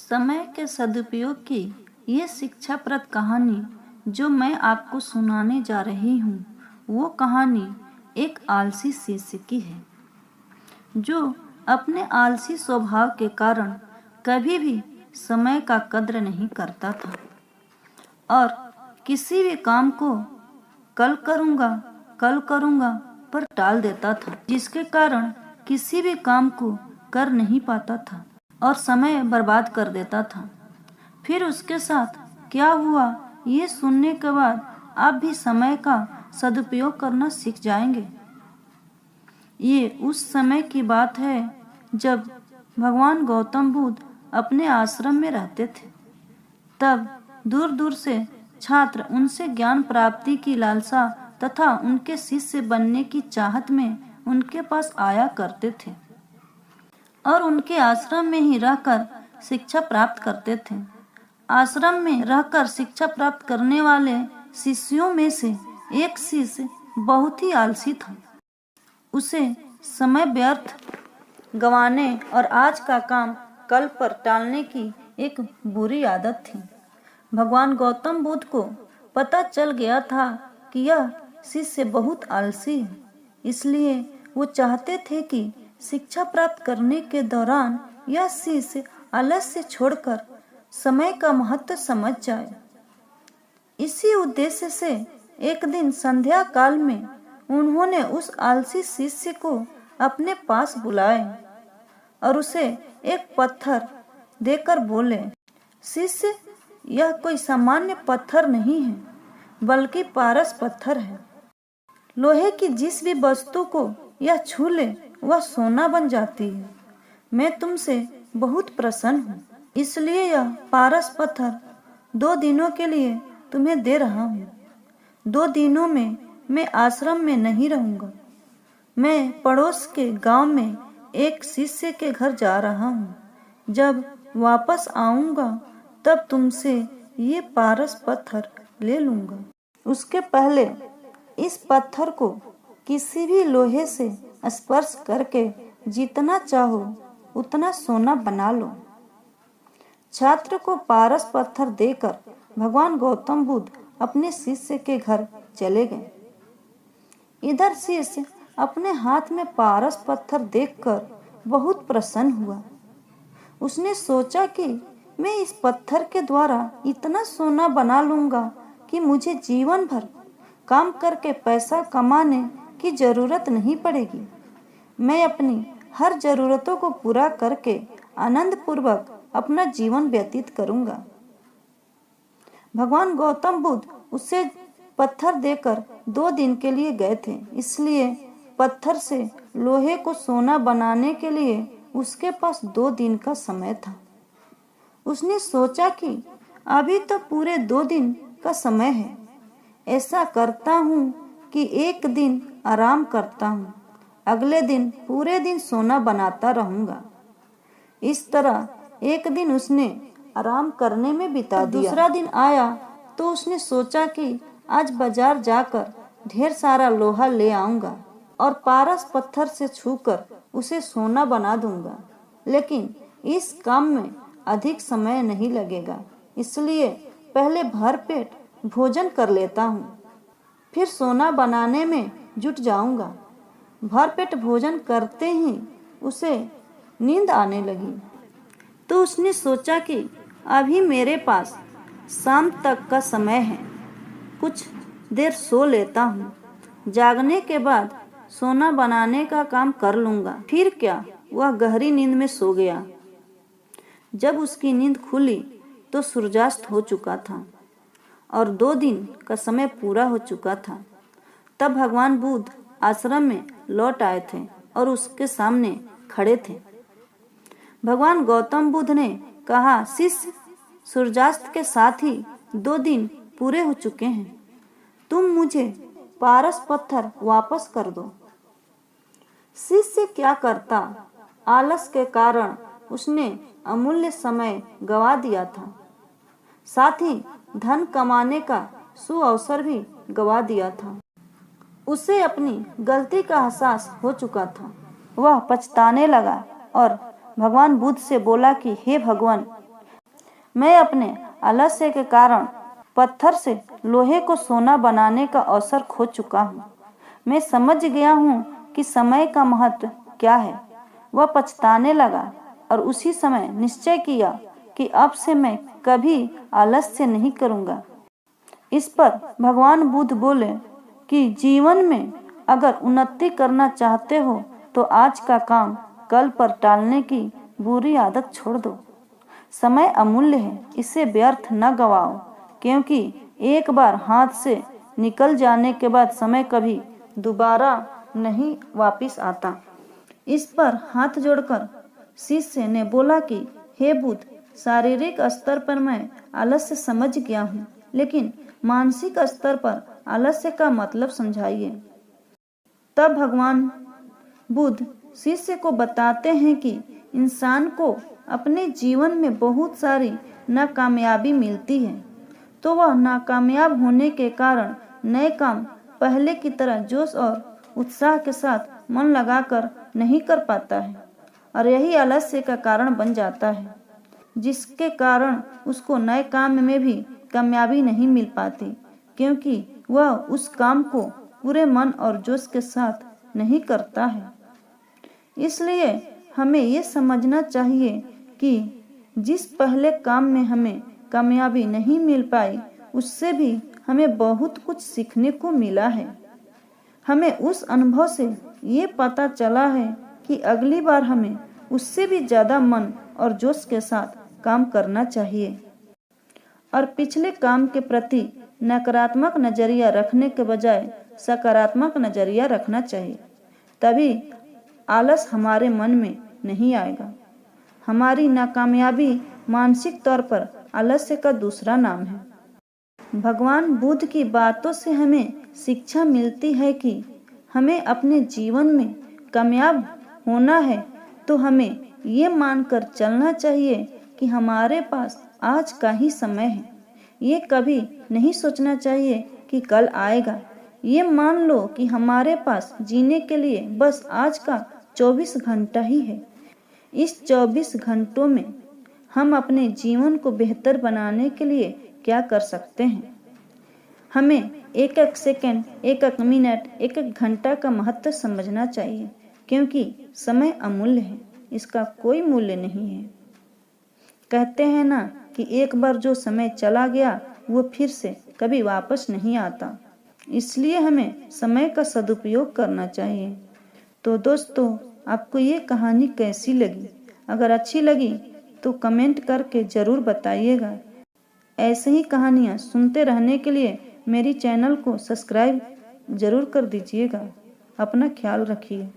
समय के सदुपयोग की ये शिक्षाप्रद कहानी जो मैं आपको सुनाने जा रही हूँ, वो कहानी एक आलसी शिष्य की है जो अपने आलसी स्वभाव के कारण कभी भी समय का कद्र नहीं करता था और किसी भी काम को कल करूँगा पर टाल देता था, जिसके कारण किसी भी काम को कर नहीं पाता था और समय बर्बाद कर देता था। फिर उसके साथ क्या हुआ, ये सुनने के बाद आप भी समय का सदुपयोग करना सीख जाएंगे। ये उस समय की बात है जब भगवान गौतम बुद्ध अपने आश्रम में रहते थे। तब दूर दूर से छात्र उनसे ज्ञान प्राप्ति की लालसा तथा उनके शिष्य बनने की चाहत में उनके पास आया करते थे और उनके आश्रम में ही रहकर शिक्षा प्राप्त करते थे। आश्रम में रहकर शिक्षा प्राप्त करने वाले शिष्यों में से एक शिष्य बहुत ही आलसी था। उसे समय व्यर्थ गंवाने और आज का काम कल पर टालने की एक बुरी आदत थी। भगवान गौतम बुद्ध को पता चल गया था कि यह शिष्य बहुत आलसी है, इसलिए वो चाहते थे कि शिक्षा प्राप्त करने के दौरान यह शिष्य आलस्य छोड़कर समय का महत्व समझ जाए। इसी उद्देश्य से एक दिन संध्या काल में उन्होंने उस आलसी शिष्य को अपने पास बुलाया और उसे एक पत्थर देकर बोले, शिष्य, यह कोई सामान्य पत्थर नहीं है बल्कि पारस पत्थर है। लोहे की जिस भी वस्तु को यह छू ले वह सोना बन जाती है। मैं तुमसे बहुत प्रसन्न हूँ, इसलिए यह पारस पत्थर 2 दिनों के लिए तुम्हें दे रहा हूँ। 2 दिनों में मैं आश्रम में नहीं रहूँगा। मैं पड़ोस के गांव में एक शिष्य के घर जा रहा हूँ। जब वापस आऊँगा तब तुमसे ये पारस पत्थर ले लूँगा। उसके पहले इस पत्थर को किसी भी लोहे से स्पर्श करके जितना चाहो उतना सोना बना लो। छात्र को पारस पत्थर देकर भगवान गौतम बुद्ध अपने शिष्य के घर चले गए। इधर शिष्य अपने हाथ में पारस पत्थर देखकर बहुत प्रसन्न हुआ। उसने सोचा कि मैं इस पत्थर के द्वारा इतना सोना बना लूंगा कि मुझे जीवन भर काम करके पैसा कमाने की जरूरत नहीं पड़ेगी। मैं अपनी हर जरूरतों को पूरा करके आनंद पूर्वक अपना जीवन व्यतीत करूंगा। भगवान गौतम बुद्ध उसे पत्थर देकर 2 दिन के लिए गए थे, इसलिए पत्थर से लोहे को सोना बनाने के लिए उसके पास 2 दिन का समय था। उसने सोचा कि अभी तो पूरे 2 दिन का समय है। ऐसा करता हूँ कि एक दिन आराम करता हूँ, अगले दिन पूरे दिन सोना बनाता रहूँगा। इस तरह एक दिन उसने आराम करने में बिता दिया। दूसरा दिन आया तो उसने सोचा कि आज बाजार जाकर ढेर सारा लोहा ले आऊँगा और पारस पत्थर से छूकर उसे सोना बना दूंगा। लेकिन इस काम में अधिक समय नहीं लगेगा, इसलिए पहले भरपेट भोजन कर लेता हूँ, फिर सोना बनाने में जुट जाऊंगा। भरपेट भोजन करते ही उसे नींद आने लगी, तो उसने सोचा कि अभी मेरे पास शाम तक का समय है, कुछ देर सो लेता हूँ। जागने के बाद सोना बनाने का काम कर लूँगा। फिर क्या, वह गहरी नींद में सो गया। जब उसकी नींद खुली तो सूर्यास्त हो चुका था और 2 दिन का समय पूरा हो चुका था। तब भगवान बुद्ध आश्रम में लौट आए थे और उसके सामने खड़े थे। भगवान गौतम बुद्ध ने कहा, शिष्य, सूर्यास्त के साथ ही 2 दिन पूरे हो चुके हैं। तुम मुझे पारस पत्थर वापस कर दो। शिष्य क्या करता, आलस के कारण उसने अमूल्य समय गवा दिया था, साथ ही धन कमाने का सुअवसर भी गवा दिया था। उसे अपनी गलती का एहसास हो चुका था। वह पछताने लगा और भगवान बुद्ध से बोला कि हे भगवान, मैं अपने आलस्य के कारण पत्थर से लोहे को सोना बनाने का अवसर खो चुका हूँ। मैं समझ गया हूँ कि समय का महत्व क्या है। वह पछताने लगा और उसी समय निश्चय किया कि अब से मैं कभी आलस्य नहीं करूँगा। इस पर भगवान बुद्ध बोले कि जीवन में अगर उन्नति करना चाहते हो तो आज का काम कल पर टालने की बुरी आदत छोड़ दो। समय अमूल्य है, इसे व्यर्थ न गवाओ, क्योंकि एक बार हाथ से निकल जाने के बाद समय कभी दोबारा नहीं वापस आता। इस पर हाथ जोड़कर शिष्य ने बोला कि हे बुद्ध, शारीरिक स्तर पर मैं आलस्य समझ गया हूँ, लेकिन मानसिक स्तर पर आलस्य का मतलब समझाइए। तब भगवान बुद्ध शिष्य को बताते हैं कि इंसान को अपने जीवन में बहुत सारी नाकामयाबी मिलती है, तो वह नाकामयाब होने के कारण नए काम पहले की तरह जोश और उत्साह के साथ मन लगाकर नहीं कर पाता है, और यही आलस्य का कारण बन जाता है, जिसके कारण उसको नए काम में भी कामयाबी नहीं मिल पाती, क्योंकि वह उस काम को पूरे मन और जोश के साथ नहीं करता है। इसलिए हमें ये समझना चाहिए कि जिस पहले काम में हमें कामयाबी नहीं मिल पाई, उससे भी हमें बहुत कुछ सीखने को मिला है। हमें उस अनुभव से ये पता चला है कि अगली बार हमें उससे भी ज़्यादा मन और जोश के साथ काम करना चाहिए और पिछले काम के प्रति नकारात्मक नज़रिया रखने के बजाय सकारात्मक नज़रिया रखना चाहिए। तभी आलस हमारे मन में नहीं आएगा। हमारी नाकामयाबी मानसिक तौर पर आलस्य का दूसरा नाम है। भगवान बुद्ध की बातों से हमें शिक्षा मिलती है कि हमें अपने जीवन में कामयाब होना है तो हमें ये मानकर चलना चाहिए कि हमारे पास आज का ही समय है। ये कभी नहीं सोचना चाहिए कि कल आएगा। ये मान लो कि हमारे पास जीने के लिए बस आज का 24 घंटा ही है। इस 24 घंटों में हम अपने जीवन को बेहतर बनाने के लिए क्या कर सकते हैं। हमें एक एक सेकंड, एक एक मिनट, एक एक घंटा का महत्व समझना चाहिए, क्योंकि समय अमूल्य है, इसका कोई मूल्य नहीं है। कहते हैं ना कि एक बार जो समय चला गया वो फिर से कभी वापस नहीं आता, इसलिए हमें समय का सदुपयोग करना चाहिए। तो दोस्तों, आपको ये कहानी कैसी लगी? अगर अच्छी लगी तो कमेंट करके ज़रूर बताइएगा। ऐसे ही कहानियाँ सुनते रहने के लिए मेरी चैनल को सब्सक्राइब ज़रूर कर दीजिएगा। अपना ख्याल रखिए।